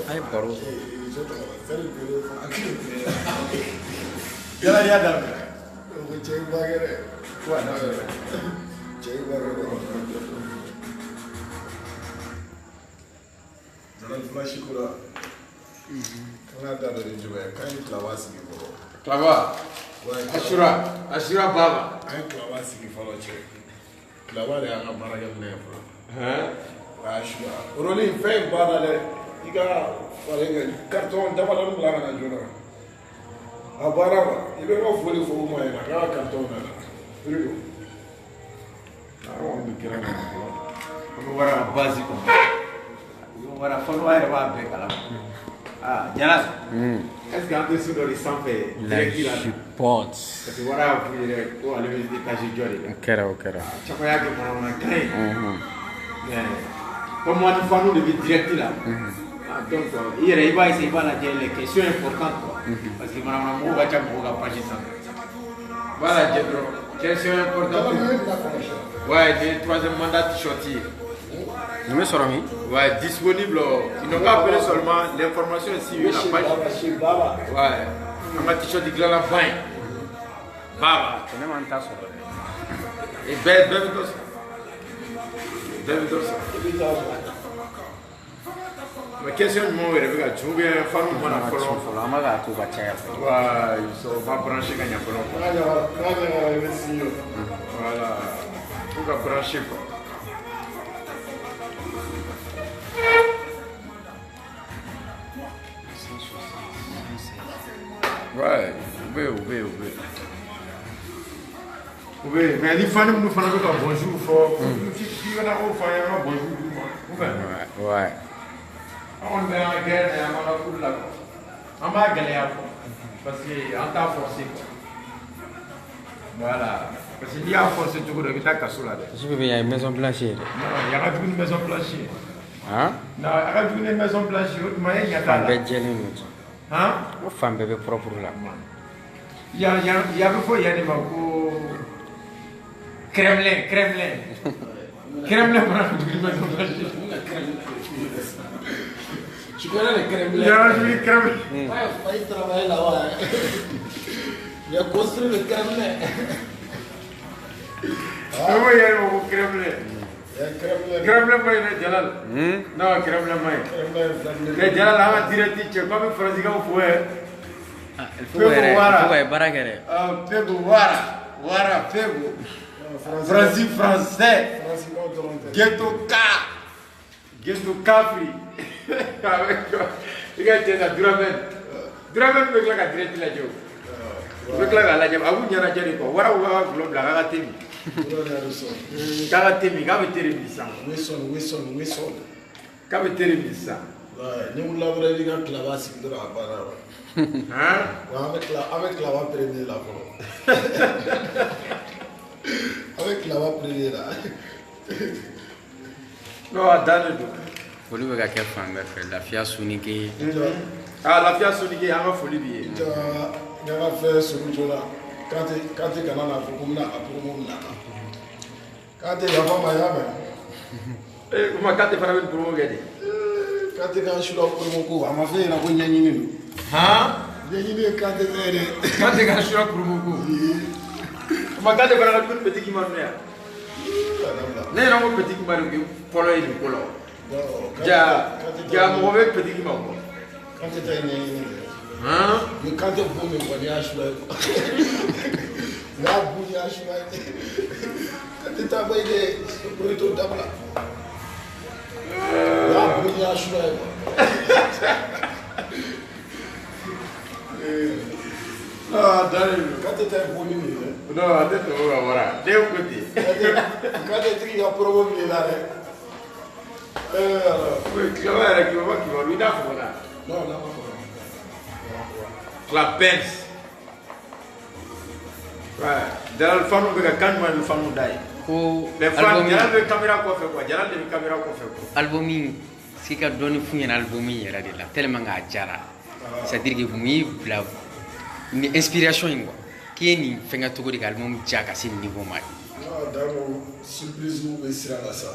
Ay baro. Yala ya da. Zanan flash kura. Kana da da jiwa kai klawasi ki boro. Klawa. Ashura baba. Ai klawasi ki falo che. Klawa da anga maraga ne fa. Ashura. Oroli fe bana le. Iga falenga carton da bala no la na jona. Abara ibe no foli fo mo ina ga carton na. Rigo. Aron bi kira na. Ko wara basico. Wara folo ay ba be kala. Ah, Jalal. Est-ce que un sous dans les santé La support. parce que voilà pour aller les étages joli. Okera. Chako yake mwana kai. Comme moi nous faisons de direct là. Donc hier il va essayer pas la les questions importantes quoi. Parce que mwana mo va cha mo ga page ça. Voilà, Jedro. Question importante. Ouais, le troisième mandat de sortir. Nous me sorami. Ouais, disponible. Ils n'ont pas appelé seulement l'information ici, la page. Ouais. On m'a t-shirt de la fin. Baba. On est en tasse. Et belle dos. Mais question du moment où il y a tu bien faire une bonne follow. Amaga tu bachaya. Ouais, ils sont pas branchés quand il y a follow. Voilà. Faut pas brancher quoi. Ouais, oui, mais les fans nous font un bonjour fort. Qui va avoir un bonjour. Ouais. On est en guerre et on a tout là. On va galérer parce qu'on t'a forcé. Voilà. Parce qu'il y a forcé tout le temps qu'à cela. Je vais y a une maison blanche. Non, il y a une maison blanche. Hein? Non, il y a une maison blanche. Il y a Femme belle gelée. Hein? Femme bébé propre là. Il y a des mots. Kremlin. Kremlin, Tu connais les Kremlin? Il y a un Kremlin. Ouais, il faut travailler là-bas. Il a construit le Kremlin. Comment il y a le mot Kremlin? Kremlin, il y a Jalal. Non, Kremlin, il y a Jalal, il y a direct, comme il faut dire qu'il faut. Il faut barakere. Wara, Fego. Français. Ghetto Capri. Il y a Duramen. Duramen veut que la direct la joue. Veut que la joue. Abu nyana jani ko. Wara globe la gagatemi. Gagatemi, gaveteri bisang. Wilson. Gaveteri bisang. Ni on l'a vraiment dit quand la base c'est de la barre. Hein? Avec la va premier là. Avec la va premier là. Non, dans le dos. Foli bɛ ka kɛ fan bɛɛ fɛ lafiya sunike. Lafiya sunike an ka foli b'i ye. N ka fɛn sugu joona Kante kana na fɔ ko n bɛna a promo minɛ Kante yafa ma y'a mɛn. O ma Kante fana bɛ promo kɛ de. Kante ka sura promo ko a ma fɛ ɲɛna ko ɲɛɲini don. Ɲɛɲini ye Kante fɛ de. Kante ka sura promo ko. O ma Kante fana ka dumuni petigi ma nɔ yan. Ne yɛrɛ ko petigi ma de fɔlɔ ye nin ko la. Ja mɔgɔ bɛ petigi ma kɔ. Kante ta ye ɲɛɲini de. Ni Kante bon min kɔni y'a sura ye. N'a bon y'a sura ye. Kante ta bɛ ye o ye to dabila. N'a bon y'a sura ye. Kante ta ye bon min ye. Non, a tɛ tɛmɛ o kan wara. Ne y'o ko ten. Kante tigi ka promo min ye la dɛ. Kilaba yɛrɛ kilaba i n'a fɔ la. Non, n'a ma fɔ. La Benz. Ouais. Jalal fanu bɛ ka kan jumɛn bɛ fanu da ye. Ko Les fans, Jalal bɛ caméra kɔfɛ quoi. Jalal de bɛ caméra kɔfɛ quoi. album si ka dɔɔni f'u ɲɛna album yɛrɛ de la tellement k'a jara. C'est-à-dire que mun y'i bila ni inspiration in quoi. K'i ye nin fɛngɛ cogo di ka album ja ka se nin niveau ma. D'abord, surprise bɛ sira la sa.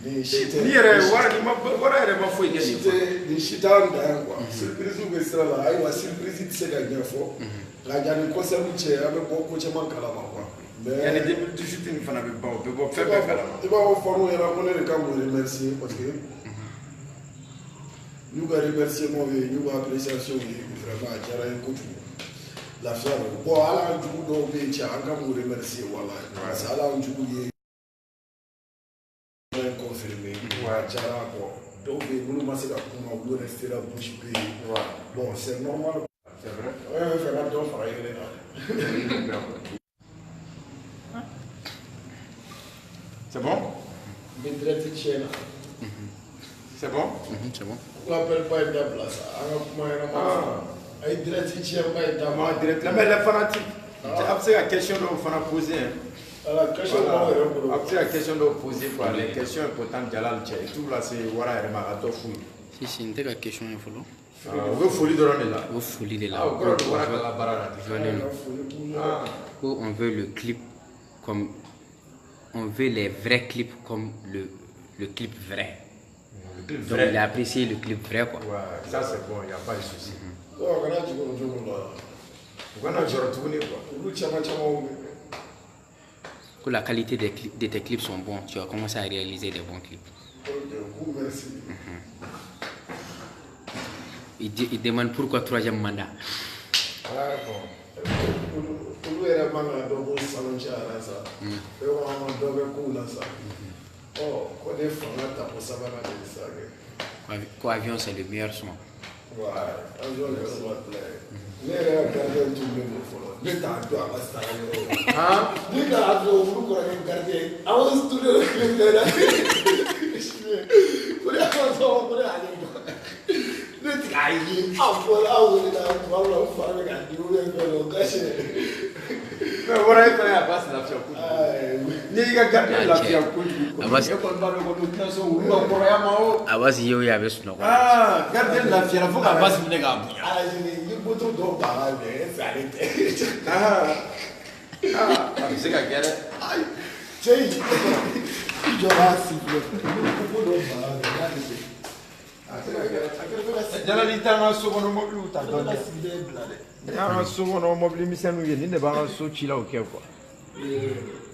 Ni shite. Ni yɛrɛ wara yɛrɛ ma foyi kɛ nin fɔ. Ni shite an dan yan quoi. Surprise bɛ sira la ayiwa surprise tɛ se ka ɲɛfɔ. Nka yanni concert cɛ an bɛ bɔ ko caman kalama quoi. Yanni 2018 nin fana bɛ ban o bɛ bɔ fɛn bɛɛ kalama. I b'a fɔ fanu ɲɛna ko ne de kan k'u remercier parce que n'u ka remerciement ye n'u ka appréciation ye vraiment a diyara n ye kojugu. Lafiya don bon hali an jugu dɔw bɛ yen cɛ an kan k'u remercier walahi parce que hali an jugu ye confirmé a diyara quoi dɔw bɛ yen minnu ma se ka kuma olu restera bouche bée bon c'est normal. C'est vrai. Ouais, fais la dose par exemple. C'est bon? Mais direct tiens. C'est bon? C'est bon. On l'appelle pas une place. Il direct tiens pas une Moi, direct. Mais les fanatiques, c'est la question dont on va poser. La question après la question dont poser quoi, les questions importantes Jalal Tché et tout là c'est Wara et Marato fou. Si c'est une question il faut là. On veut folie de là. On folie de là. On veut le clip comme on veut les vrais clips comme le clip vrai. Donc il a apprécié le clip vrai quoi. Ouais, ça c'est bon, il n'y a pas de souci. Que la qualité de tes clips sont bons, tu as commencé à réaliser des bons clips. Merci. Il demande pourquoi 3e mandat. Quoi, avion c'est le meilleur son. Mais voilà, il fallait Abbas la fière. Abbas yo ya be suno. Ah, gardez la fière, faut qu'Abbas me nègre. C'est qu'à guerre. Jalali tanga sokono mobile uta donne. Tanga sokono mobile misenu ye ni ne ba so chila ok quoi.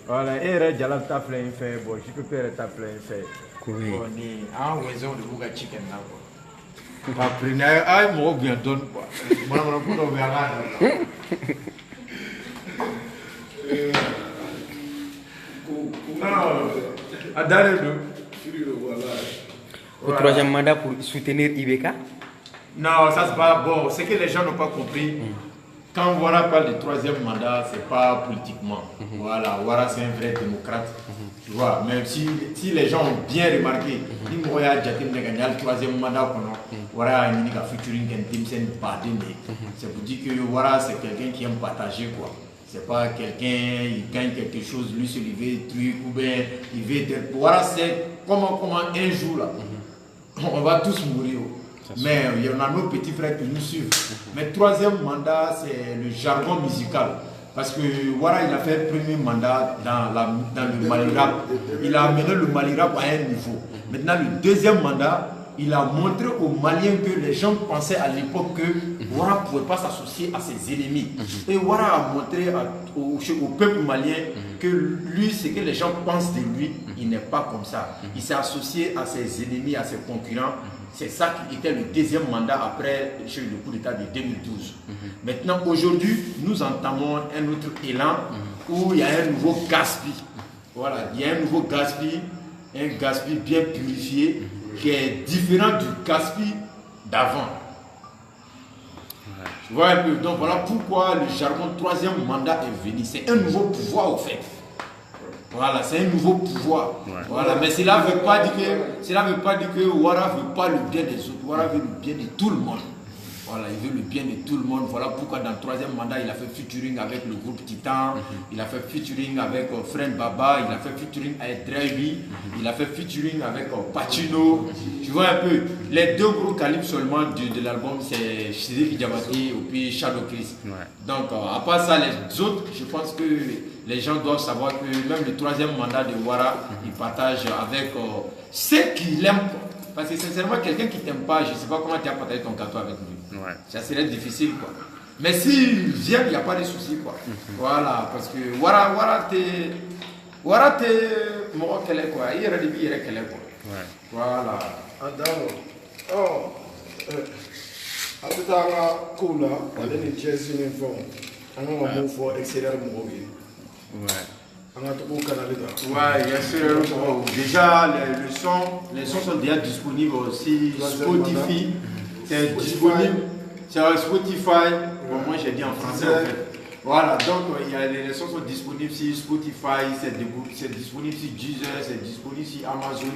Voilà, et Jalal ta plein fait bon, je peux faire ta plein fait. Bon ni en raison de buga chicken là quoi. Pas pris ay mo bien donne quoi. Moi on peut nous verra. Adale do. Au 3e mandat pour soutenir Ibeka? Non, ça c'est pas bon. Ce que les gens n'ont pas compris, quand Ouara parle du 3e mandat, c'est pas politiquement. Voilà, Ouara c'est un vrai démocrate. Tu vois, même si les gens ont bien remarqué, il y a le 3e mandat, Ouara a une featuring c'est pour dire que Ouara c'est quelqu'un qui aime partager quoi. C'est pas quelqu'un, il gagne quelque chose, lui se lever, truc, ou bien il veut être. Ouara c'est comment un jour là. On va tous mourir. Mais il y en a nos petits frères qui nous suivent. Mais 3e mandat, c'est le jargon musical. Parce que Ouara, il a fait le premier mandat dans le Mali rap. Il a amené le Mali rap à un niveau. Maintenant, le 2e mandat, il a montré aux Maliens que les gens pensaient à l'époque que Ouara ne pouvait pas s'associer à ses ennemis. Et Ouara a montré au peuple malien que lui, ce que les gens pensent de lui, il n'est pas comme ça. Il s'est associé à ses ennemis, à ses concurrents. C'est ça qui était le 2e mandat après le coup d'État de 2012. Maintenant, aujourd'hui, nous entamons un autre élan où il y a un nouveau gaspille. Voilà, il y a un nouveau gaspille, un gaspille bien purifié qui est différent du gaspille d'avant. Tu vois un peu, donc voilà pourquoi le jargon 3e mandat est venu. C'est un nouveau pouvoir au fait. Voilà, c'est un nouveau pouvoir. Voilà, mais cela ne veut pas dire que Ouara ne veut pas le bien des autres. Ouara veut le bien de tout le monde. Voilà, il veut le bien de tout le monde. Voilà pourquoi dans le troisième mandat, il a fait featuring avec le groupe Titan, il a fait featuring avec Friend Baba, il a fait featuring avec Drivey, il a fait featuring avec Pacino. Tu vois un peu, les 2 gros calibres seulement de l'album, c'est Sidiki Diabaté et puis Shadow Chris. Donc, à part ça, les autres, je pense que les gens doivent savoir que même le troisième mandat de Wara, il partage avec ceux qui l'aiment. Parce que sincèrement, quelqu'un qui t'aime pas, je ne sais pas comment tu as partagé ton gâteau avec lui. Ça serait difficile, quoi. Mais s'il vient, il n'y a pas de souci, quoi. Voilà, parce que Wara, t'es... Moi, quel est, quoi. Il y a des billes, quel est, quoi. Voilà. A bɛ taa an ka kow la ale ni cɛsiri ni fɛnw an kan ka mun fɔ extérieur mɔgɔw ye an ka togo kanale kan. Ouais, il y a ce déjà les sons sont déjà disponibles aussi Spotify. C'est disponible sur Spotify. Bon, moi j'ai dit en français en fait. Voilà, donc il y a les sons sont disponibles sur Spotify, c'est disponible sur Deezer, c'est disponible sur Amazon.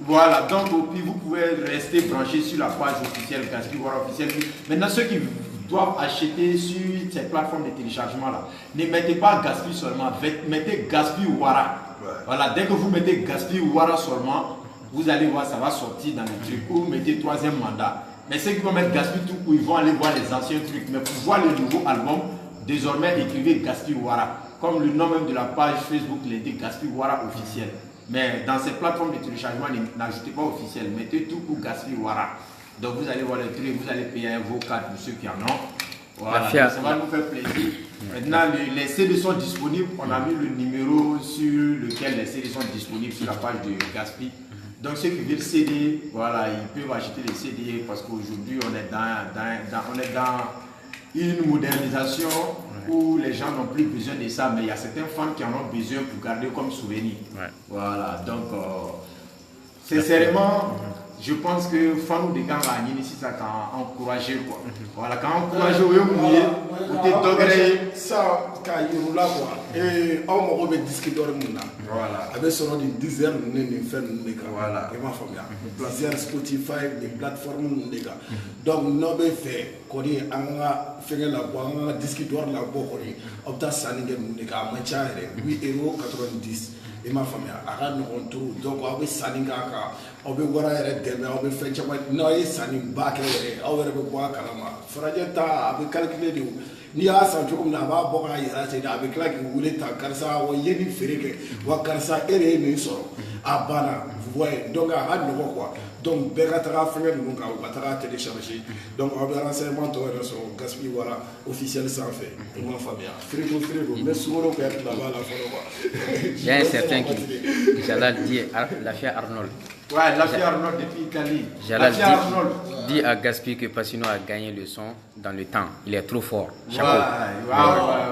Voilà, donc puis vous pouvez rester branché sur la page officielle Gatsby Wara officielle. Maintenant ceux qui doivent acheter sur cette plateforme de téléchargement là, ne mettez pas Gatsby seulement, mettez Gatsby Wara. Voilà, dès que vous mettez Gatsby Wara seulement, vous allez voir ça va sortir dans le truc ou mettez troisième mandat. Mais ceux qui vont mettre Gatsby tout court, ils vont aller voir les anciens trucs. Mais pour voir le nouveau album, désormais écrivez Gatsby Wara. Comme le nom même de la page Facebook l'était, Gatsby Wara officiel. Mais dans ces plateformes de téléchargement, n'ajoutez pas officiel, mettez tout pour Gatsby Wara. Donc vous allez voir les trucs, vous allez payer un vocal pour ceux qui en ont. Voilà, ça va nous faire plaisir. Maintenant, les CD sont disponibles. On a mis le numéro sur lequel les CD sont disponibles sur la page de Gatsby. Donc ceux qui veulent CD, voilà, ils peuvent acheter les CD parce qu'aujourd'hui on est dans une modernisation où les gens n'ont plus besoin de ça, mais il y a certains fans qui en ont besoin pour garder comme souvenir. Voilà, donc sincèrement, je pense que Fanou de Ganga a ici ça quand encouragé quoi. Voilà, quand encouragé au mouillé, ou t'es degré. Ça, quand il roule quoi. Et on m'a disque d'or mouna. Voilà. Avec son nom de Deezer, nous ne faisons pas de gars. Voilà. Et ma famille. Deezer, Spotify, des plateformes de gars. Donc, nous avons fait, qu'on est en fait la boîte, on a disque d'or la boîte, on a obtenu des gars, on a 8,90 €. Et ma famille, à nous retrouve. Donc, on a Saninga, on a Wara RDM, on a fait Chama, Noé Sanin Baké, on a Bois Kalama. Frajeta, on a calculé. Ni y'a san cogo min na a b'a bɔ k'a yira sen a bɛ tila k'i wele ta karisa wa ye nin feere kɛ wa karisa e de ye nin sɔrɔ a banna vous voyez donc a ka nɔgɔ quoi donc bɛɛ ka taga fɛngɛ ninnu kan u ka taga télécharger donc aw bɛ renseignement tɔw yɛrɛ sɔrɔ Gatsby Wara officiel sanfɛ i m'a faamuya frigo mais sukaro kɛ tila b'a la fɔlɔ quoi. Il y a un certain qui Jalal dit Lafia Arnold. Ouais, Lafia Arnold depuis Italie. Jalal dit à Gatsby que Pacino a gagné le son dans le temps. Il est trop fort. Chapeau.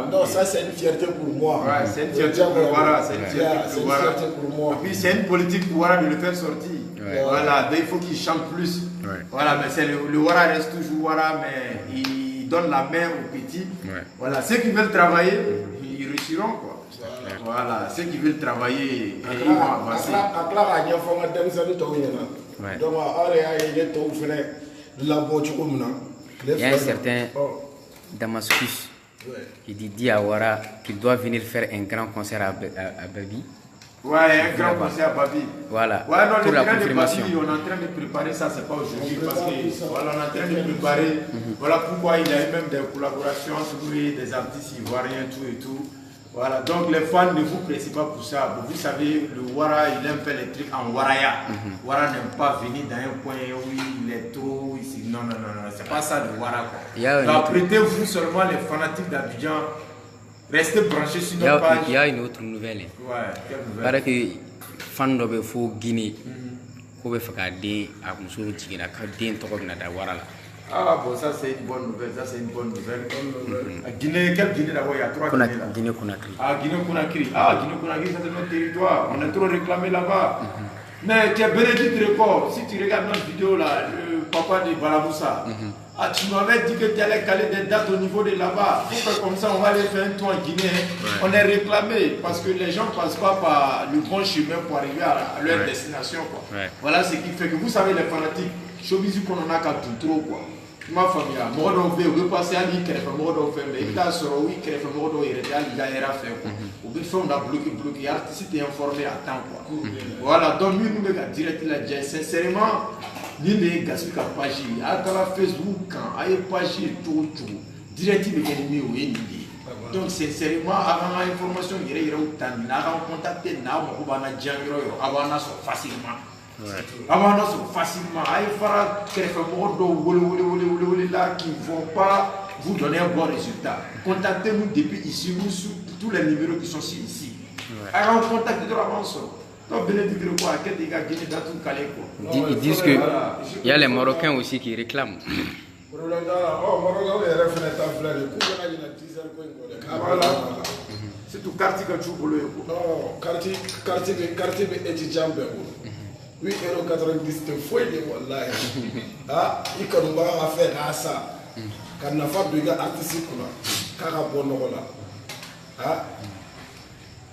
Non, ça c'est une fierté pour moi. Ouais, c'est une fierté pour Wara. C'est une fierté pour moi. Et puis c'est une politique pour Wara de le faire sortir. Voilà, il faut qu'il chante plus. Voilà, mais c'est le Wara reste toujours Wara, mais il donne la main aux petits. Voilà, ceux qui veulent travailler, ils réussiront quoi. Voilà, ceux qui veulent travailler, ils vont avancer. Il y a un certain Damascus qui dit à Wara qu'il doit venir faire un grand concert à Babi. Ouais, un grand concert à Babi. Voilà, ouais, non, pour la confirmation. Babi, on est en train de préparer ça, c'est pas aujourd'hui, parce que voilà, on est en train de préparer. Voilà pourquoi il y a eu même des collaborations entre lui, des artistes ivoiriens, tout et tout. Voilà, donc les fans ne vous pressez pas pour ça. Vous savez, le Wara, il aime faire les trucs en Waraya. Wara n'aime pas venir dans un coin où il est trop ici. Non, c'est pas ça le Wara quoi. Donc prêtez-vous seulement les fanatiques d'Abidjan. Restez branchés sur notre page. Il y a une autre nouvelle. Ouais, quelle nouvelle? Parce que fan de Fou Guinée, qu'on veut faire des à Moussou Tigina, des tocs na da Wara là. Ah bon, ça c'est une bonne nouvelle, ça c'est une bonne nouvelle. Guinée, quelle Guinée d'abord? Il y a 3 Guinées là. Guinée Conakry. Ah, Guinée Conakry. Ah, Guinée Conakry, ça c'est notre territoire. On est trop réclamé là-bas. Mais tu es Bénédicte Record. Si tu regardes notre vidéo là, le papa de Balamoussa, ah, tu m'avais dit que tu allais caler des dates au niveau de là-bas. Pour faire comme ça, on va aller faire un tour en Guinée. On est réclamé parce que les gens ne passent pas par le bon chemin pour arriver à leur destination. Quoi. Voilà ce qui fait que vous savez, les fanatiques, showbiz qu'on en a qu'à tout trop. Quoi. ma famille, moi on veut passer à l'île, moi on fait, mais il a sur oui, moi on il a fait quoi. Au bout on a bloqué, artiste est informé à temps quoi. Voilà, donc nous nous mettons direct là, sincèrement, nous les gaspillons à page, à la Facebook, à une page tout, direct il est mis au ennemi. Donc sincèrement, avant l'information, il y a eu tant de contacter, on va avant facilement. Avant facilement, il faudra qui ne vont pas vous donner un bon résultat. Contactez-nous depuis ici, nous sur tous les numéros qui sont ici. Alors contactez nous avant ça. Ils disent qu'il y a les Marocains aussi qui réclament. C'est tout quartier que tu voulais. Non, quartier étudiant. 8,90 € te foyi wallahi. Ah, il kan ba faire ça. Kan na fa do ga artiste kula. Kaka bono la. Ah.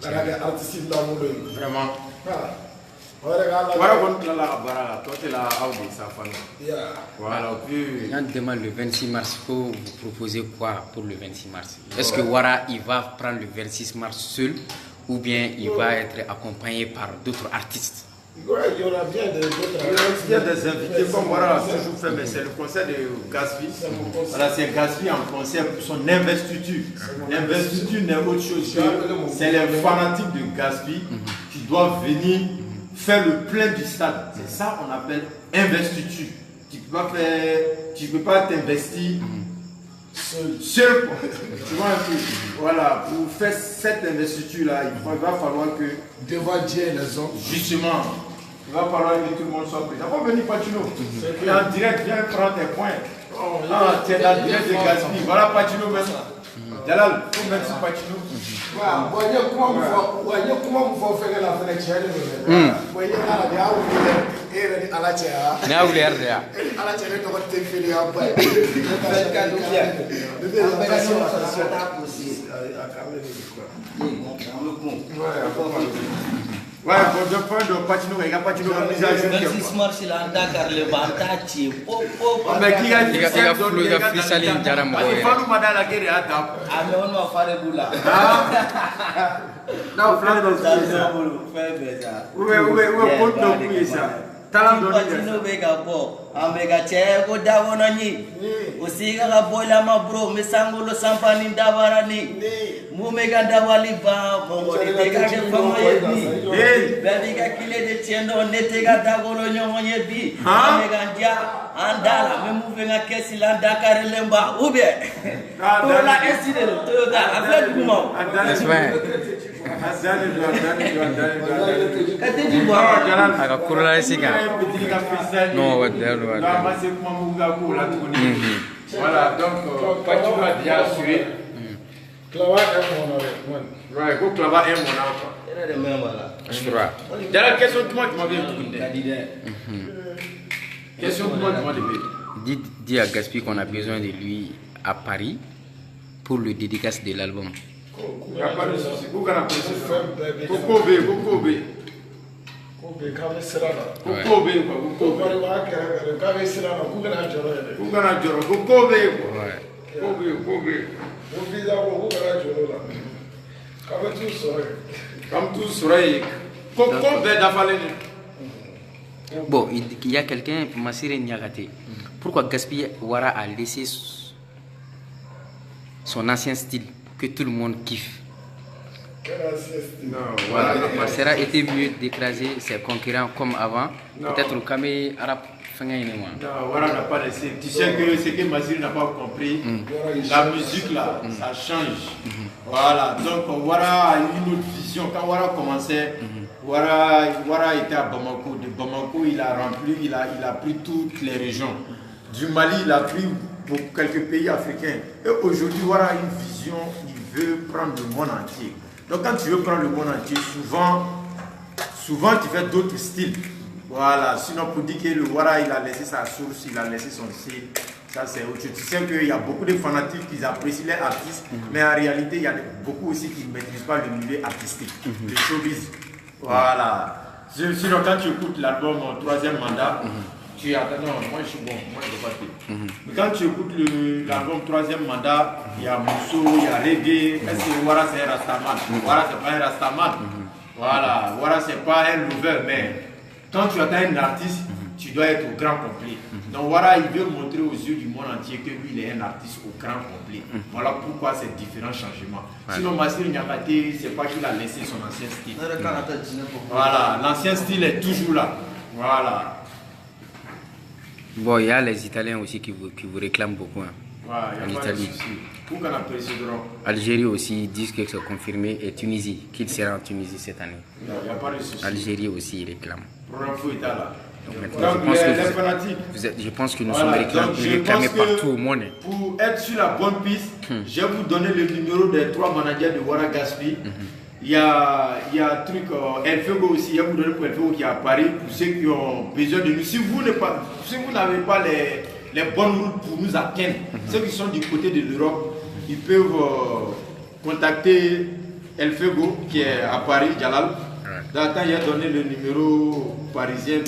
Kaka artiste la mo vraiment. Ah. Voilà contre la bara, toi tu la audi sa famille. Yeah. Voilà, puis On demande le 26 mars, il faut vous proposer quoi pour le 26 mars? Est-ce que Wara il va prendre le 26 mars seul ou bien il va être accompagné par d'autres artistes? Il y aura bien des invités comme voilà, toujours fait, mais c'est le concert de Gaspi. Voilà, c'est Gaspi en concert pour son investiture. L'investiture n'est autre chose que c'est les fanatiques de Gaspi qui doivent venir faire le plein du stade. C'est ça qu'on appelle investiture. Tu ne peux pas t'investir seul. Tu vois un peu. Voilà, pour faire cette investiture-là, il va falloir que devant Dieu les hommes. justement, il va falloir que tout le monde soit présent. Va venir Patino. Il est en direct, viens prendre tes points. Ah, tu es en direct de Gaspi. Voilà Patino maintenant. Jalal, faut mettre sur Patino. Voyez comment vous faites la fenêtre. Voyez à la théâtre. N'a voulu rien. À la télé, on va te faire un peu. Ouais, pour deux points de Patino, il y a Patino comme mise à jour. 26 mars, il a un Dakar, le Bantachi. Mais qui a dit Il a fait ça, il a Parce qu'il faut nous demander la guerre à table. Ah, mais on va faire le boulot. Non, plein de oui, ça. Patino bega bo, ambega chego dawono ni. Usiga ga boila ma bro, misangolo sampani dabara ni. Mumega dawali ba, mongo de tega de fama yebi. Bediga kile de tiendo netega dagolo nyongo yebi. Ambega ndia andala, me muvenga kesi la Dakar lemba ube. Ola eside Toyota, afle du mo. Non, voilà, donc Patino a déjà assuré. Clava est Ouais, go Clava est mon enfant. Déjà, question de moi qui m'avait demandé. Question de moi qui m'avait Dis à Gaspi qu'on a besoin de lui à Paris pour le dédicace de l'album. Il n'y a pas de souci. Vous avez apprécié. Kokobe. Bon, il y a quelqu'un, Massire Niagate. Pourquoi Gaspi Wara a laissé son ancien style que tout le monde kiffe? Non, voilà. Massera était mieux d'écraser ses concurrents comme avant. Peut-être le Kamé arabe. Non, voilà, n'a pas laissé. Tu sais que ce que Mazir n'a pas compris, la musique là, ça change. Voilà, donc Wara a une autre vision. Quand Wara commençait, Wara était à Bamako. De Bamako, il a rempli, il a pris toutes les régions. Du Mali, il a pris quelques pays africains. Et aujourd'hui, Wara a une vision, il veut prendre le monde entier. Donc quand tu veux prendre le monde entier, souvent tu fais d'autres styles. Voilà, sinon pour dire que le Wara il a laissé sa source, il a laissé son style, ça c'est autre chose. Tu sais qu'il y a beaucoup de fanatiques qui apprécient les artistes, mais en réalité il y a beaucoup aussi qui ne maîtrisent pas le milieu artistique, le showbiz. Voilà. Sinon quand tu écoutes l'album Troisième Mandat, tu attends, non, moi je suis bon, moi je ne vais pas payer. Mais quand tu écoutes l'album Troisième Mandat, il y a Mousso, il y a Reggae, est-ce que Wara c'est un Rastaman? Wara c'est pas un Rastaman. Voilà, Wara c'est pas un nouvel, mais quand tu attends un artiste, tu dois être au grand complet. Donc Wara, il veut montrer aux yeux du monde entier que lui, il est un artiste au grand complet. Voilà pourquoi ces différents changements. Sinon, Massir Niakate, c'est pas qu'il a laissé son ancien style. Voilà, l'ancien style est toujours là. Voilà. Bon, il y a les Italiens aussi qui vous réclament beaucoup. Hein. Ouais, en Italie. Où qu'on appelle ce drone? Algérie aussi, ils disent que c'est confirmé. Et Tunisie, qu'il sera en Tunisie cette année. Il n'y a pas de souci. Algérie aussi, ils réclament. Programme fou est là. Donc maintenant, je pense que nous sommes réclamés partout au monde. Pour être sur la bonne piste, je vais vous donner le numéro des 3 managers de Wara Gaspi. Il y a un truc, Elfego aussi, il y a vous donner pour Elfego qui est à Paris, pour ceux qui ont besoin de nous. Si vous n'avez pas les bonnes routes pour nous atteindre, ceux qui sont du côté de l'Europe, ils peuvent contacter Elfego qui est à Paris, Jalal. D'attendre, il a donné le numéro parisien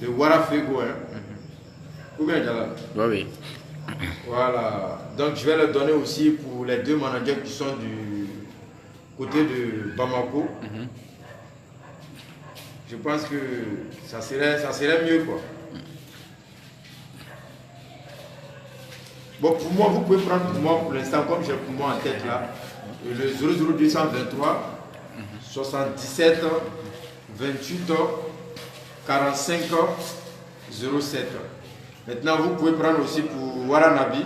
de Wara Fego. Ou bien Jalal? Oui. Voilà. Donc je vais le donner aussi pour les 2 managers qui sont du côté de Bamako. Je pense que ça serait mieux quoi. Bon, pour moi, vous pouvez prendre pour moi pour l'instant, comme j'ai pour moi en tête là, le 00223 77 28 45 07. Maintenant, vous pouvez prendre aussi pour Waranabi.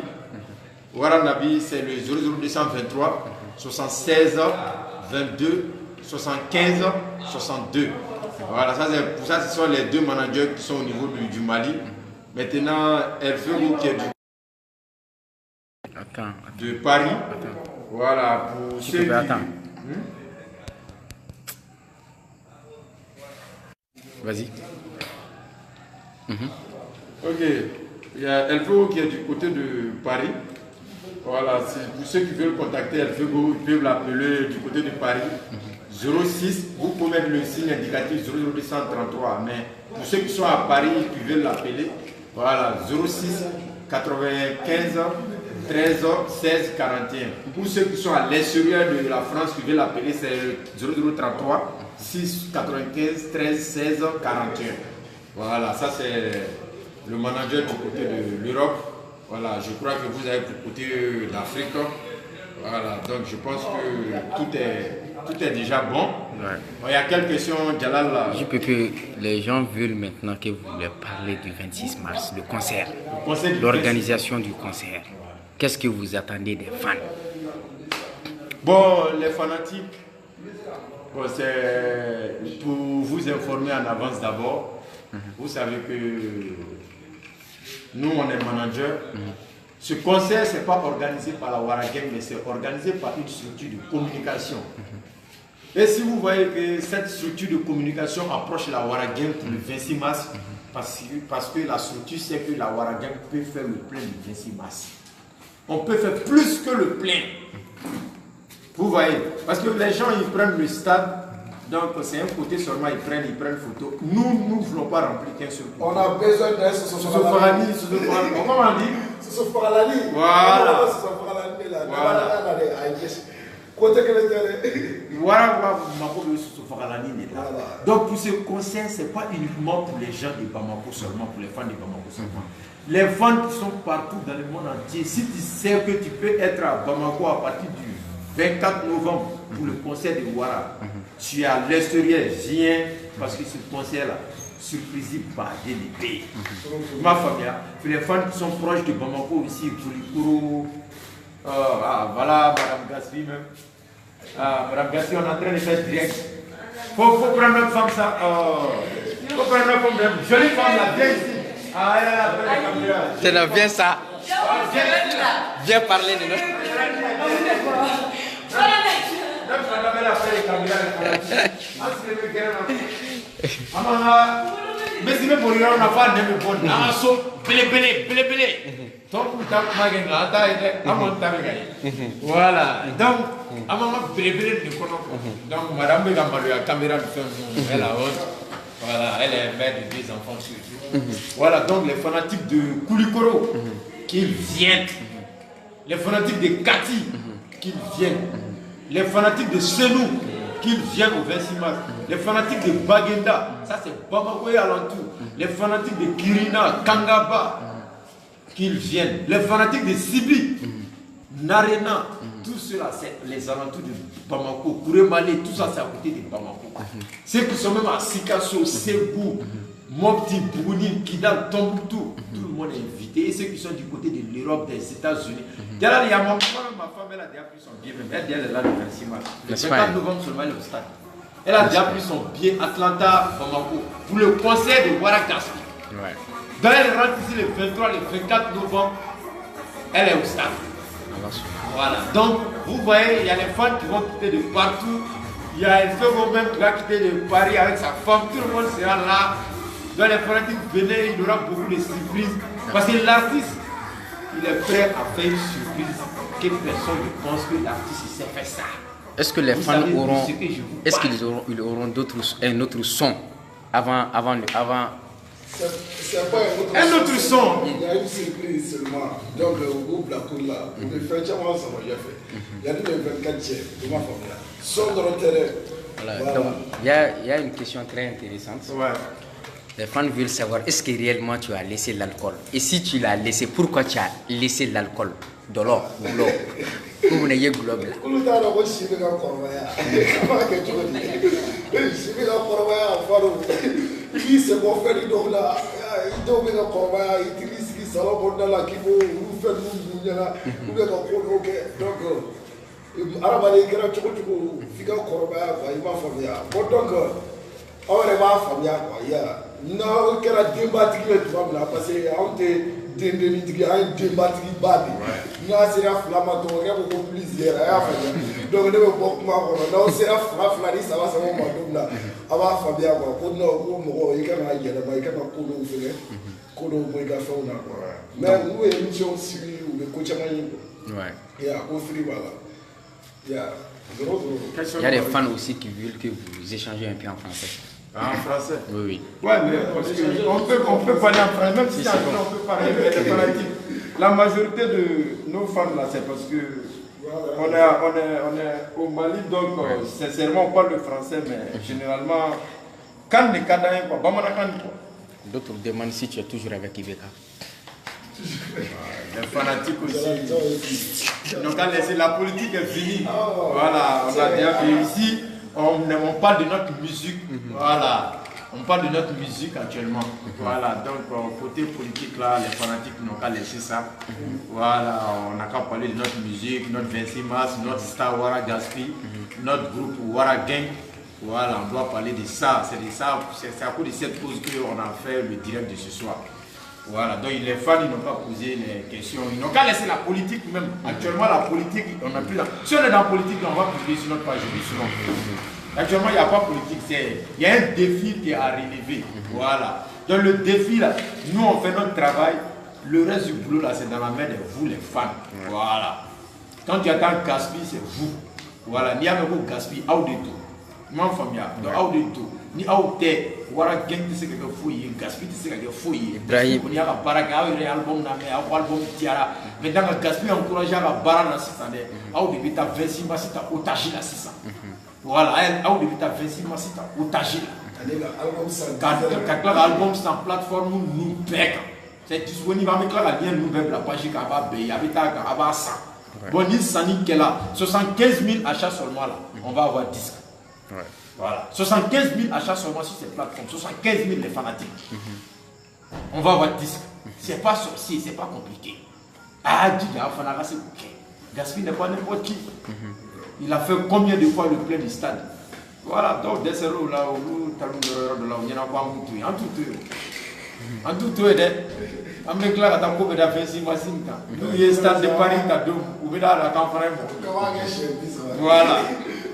Waranabi, c'est le 00223 76 22 75 62. Voilà, pour ça, ce sont les 2 managers qui sont au niveau du Mali. Maintenant, Elfego qui est de Paris. Voilà, pour ceux qui... Vas-y. Ok, il y a Elfego qui est du côté de Paris. Voilà, pour ceux qui veulent contacter Elfego, ils peuvent l'appeler du côté de Paris. 06, vous pouvez mettre le signe indicatif 00233, mais pour ceux qui sont à Paris et qui veulent l'appeler, voilà, 06 95 13 16 41. Pour ceux qui sont à l'extérieur de la France qui veulent l'appeler, c'est 0033 6 95 13 16 41. Voilà, ça c'est le manager du côté de l'Europe. Voilà, je crois que vous avez du côté de l'Afrique. Voilà, donc je pense que tout est déjà bon. Ouais. Bon, il y a quelques questions, Jalal. Je peux que les gens veulent maintenant que vous leur parlez du 26 mars, le concert, l'organisation du concert. Qu'est-ce que vous attendez des fans? Bon, les fanatiques, bon, c'est pour vous informer en avance d'abord. Vous savez que nous, on est manager. Ce concert, ce n'est pas organisé par la Wara Gang, mais c'est organisé par une structure de communication. Et si vous voyez que cette structure de communication approche la Wara Gang pour le 26 mars, parce que la structure sait que la Wara Gang peut faire le plein du 26 mars. On peut faire plus que le plein. Vous voyez, parce que les gens, ils prennent le stade, donc c'est un côté seulement, ils prennent photo. Nous ne voulons pas remplir qu'un seul côté. On a besoin d'un Sosofarani. Comment on dit? Sosofarani. Voilà. Donc pour ce concert, ce n'est pas uniquement pour les gens de Bamako seulement, pour les fans de Bamako seulement. Les fans qui sont partout dans le monde entier, si tu sais que tu peux être à Bamako à partir du 24 novembre pour le concert de Wara, tu es à l'extérieur, viens, parce que ce concert-là, surprise par DDP. Ma famille, les fans qui sont proches de Bamako aussi, pour Likoro, voilà, Madame Gaspi même. Madame Gaspi, on est en train de faire direct. Faut prendre notre femme, ça. Faut prendre notre femme, jolie femme, là, viens ici. Ah, elle a la caméra. C'est bien ça. Viens parler de nous. Voilà, donc, à maman, donc, madame, la caméra, elle a honte. Voilà, elle est mère de 2 enfants surtout. Voilà, donc les fanatiques de Koulikoro, qu'ils viennent. Les fanatiques de Kati, qu'ils viennent. Les fanatiques de Senou, qu'ils viennent au 26 mars. Les fanatiques de Bagenda, ça c'est Bamako et alentour. Les fanatiques de Kirina, Kangaba, qu'ils viennent. Les fanatiques de Sibi, Narena, tout cela c'est les alentours de Bamako. Kouremale, tout ça c'est à côté de Bamako. Ceux qui sont même à Sikasso, Ségou, Mopti, Bougouni, Kidal, Tombouctou, tout le monde est invité. Et ceux qui sont du côté de l'Europe, des États-Unis. D'ailleurs, il y a ma femme, elle a déjà pris son billet, elle est là le 26 mars. Le 24 novembre seulement, elle est au stade. Elle a déjà pris son billet Atlanta, Bamako, pour le concert de Wara Gaspi. Ouais. Donc elle rentre ici le 23, le 24 novembre, elle est au stade. Voilà, donc vous voyez, il y a les fans qui vont quitter de partout. Il y a un second même qui va quitter de Paris avec sa femme, tout le monde sera là. Donc les fanatiques venaient, il y aura beaucoup de surprises. Parce que l'artiste, il est prêt à faire une surprise que personne ne pense que l'artiste il sait faire ça. Est-ce que les fans auront, est-ce qu'ils auront un autre son avant C'est pas un autre son. Il y a une surprise seulement. Donc, au groupe La Cour là, on est fait, ça m'a déjà fait. Il y a le 24 de ma famille là. Son dans le terrain. Voilà. Donc, il y a une question très intéressante. Ouais. Les fans veulent savoir est-ce que réellement tu as laissé l'alcool? Et si tu l'as laissé, pourquoi tu as laissé l'alcool? Dolo, boulot. Vous n'ayez globe là. Vous n'avez pas si bien encore. Si bien encore, qui se vont faire une là. Ils doivent bien encore. Ils disent qu'ils sont là, qui vont vous faire nous là. Vous n'avez pas ok. Donc, Arabali qui a choqué, Figa Korba, il m'a famille. Bon donc, on est ma famille quoi. Non, qu'il y a deux bâtiments qui sont là parce que on est deux bâtiments babi. Non, c'est la flamme donc il y a beaucoup plus hier. Donc on est beaucoup moins. Non, c'est la flamme ça va ça va donc là. Avant famille quoi. Pour nous, on il y a un il y a un couleur au fait. Couleur au méga faune quoi. Mais nous émission suivi ou le coach amani. Ouais. Il y a au free voilà. Il y a des fans aussi qui veulent que vous échangez un peu en français. En français? Oui, oui. Ouais, mais on peut parler en français, même si on peut parler avec les fanatiques. La majorité de nos fans là, c'est parce que on est au Mali, donc sincèrement on parle le français, mais généralement, quand les Kadaïens, quoi, d'autres demandent si tu es toujours avec Ibeka. Les fanatiques aussi. Donc, quand la politique est finie, voilà, on a déjà fait ici. On parle de notre musique, voilà. On parle de notre musique actuellement. Voilà, donc côté politique là, les fanatiques n'ont qu'à laisser ça. Voilà, on n'a qu'à parler de notre musique, notre 26 mars, notre star Wara Gaspi, notre groupe Wara Gang. Voilà, on doit parler de ça. C'est à cause de cette cause qu'on a fait le direct de ce soir. Voilà, donc les fans ils n'ont pas posé les questions, ils n'ont qu'à laisser la politique même. Actuellement la politique, on n'a plus là. Si on est dans la politique, on va publier sur notre page souvent. Actuellement il n'y a pas de politique, il y a un défi qui est à relever. Voilà. Donc le défi là, nous on fait notre travail, le reste du boulot là c'est dans la main de vous les fans. Voilà. Quand tu attends Gaspi, c'est vous. Voilà, ni avec vous Gaspi, out de tout. Moi famille, donc out de tout. Ni out de Wara Gang tu sais que fouiller, Gaspi tu sais que fouiller. Ibrahim. Il y a un baraka, il y a un album, un album tiara. Maintenant Gaspi encourage à la barra dans 6 années. Out de ta 26 mois si tu as otage là 600. Voilà, out de ta 26 mois si tu as otage là. Quand l'album sans plateforme nous bec. C'est disponible avec la lien nouvelle la page qui va payer avec ta à ça. Bon, ni Sani qui est là, 75 000 achats seulement là, on va avoir 10. Ouais. Voilà. 75 000 achats seulement sur cette plateforme. 75 000 les fanatiques. On va avoir 10. C'est pas sorcier, c'est pas compliqué. Ah, Djiga, Fanara, c'est ok. Gaspi n'est pas n'importe qui. Il a fait combien de fois le plein du stade? Voilà, donc des héros là où tu as de là où il y en a pas un en tout, en me clair à ta coupe de 26 machines. Nous, il y a un stade de Paris, tu as deux, ou bien la campagne. Voilà.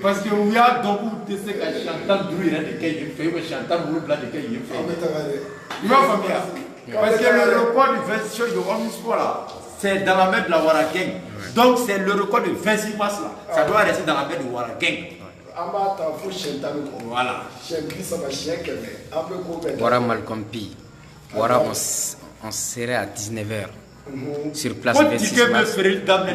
Parce que il y a donc où tu sais que chantant druide de quel il fait, chantant bleu blanc de quel il fait. Il va faire. Parce que le record de 26 de Omnisport là, c'est dans la main de la Wara Gang. Donc c'est le record de 26 mars là, ça doit rester dans la main de Wara Gang. Voilà. Voilà Malcolm P. Voilà, on serait à 19h. Sur place 26 mars.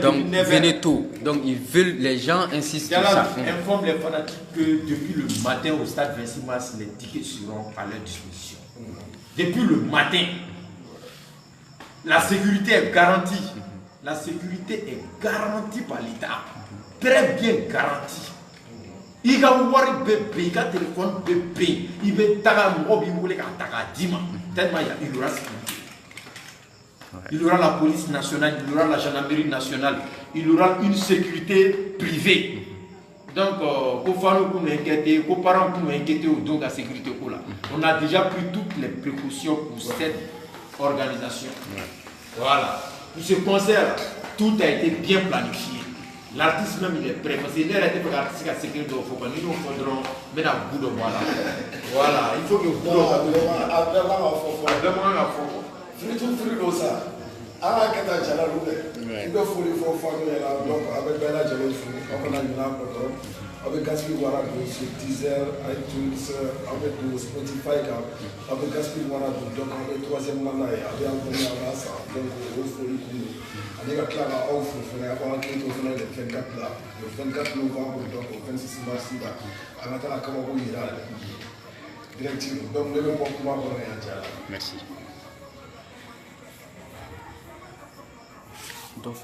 Donc venez tôt. Donc ils veulent, les gens insistent sur ça. Informe les fanatiques que depuis le matin au stade 26 mars, les tickets seront à leur disposition. Depuis le matin, la sécurité est garantie. La sécurité est garantie par l'État. Très bien garantie. Il y a un téléphone bébé. Il y a il y aura sécurité. Il y aura la police nationale, il y aura la gendarmerie nationale, il y aura une sécurité privée. Donc, pour les parents pour nous inquiéter donc la sécurité. On a déjà pris toutes les précautions pour cette organisation. Voilà. Pour ce concert, tout a été bien planifié. L'artiste même il est prêt. Parce qu'il a été pour l'artiste qui a sécurité de Foucault. Nous faudrons mettre un bout de voilà. Voilà. Il faut que vous avec Gaspil Wara sur Deezer, iTunes, avec Spotify, avec Gaspil Wara donc avec troisième mandat, avec Anthony Amasa, donc au Folie Koulou. Avec Clara Ouf, on a enquête au final le 24 là, le 24 novembre, donc au 26 mars, à la Kamabo Ira. Directive, donc le même comment on est à Djala. Merci. Donc,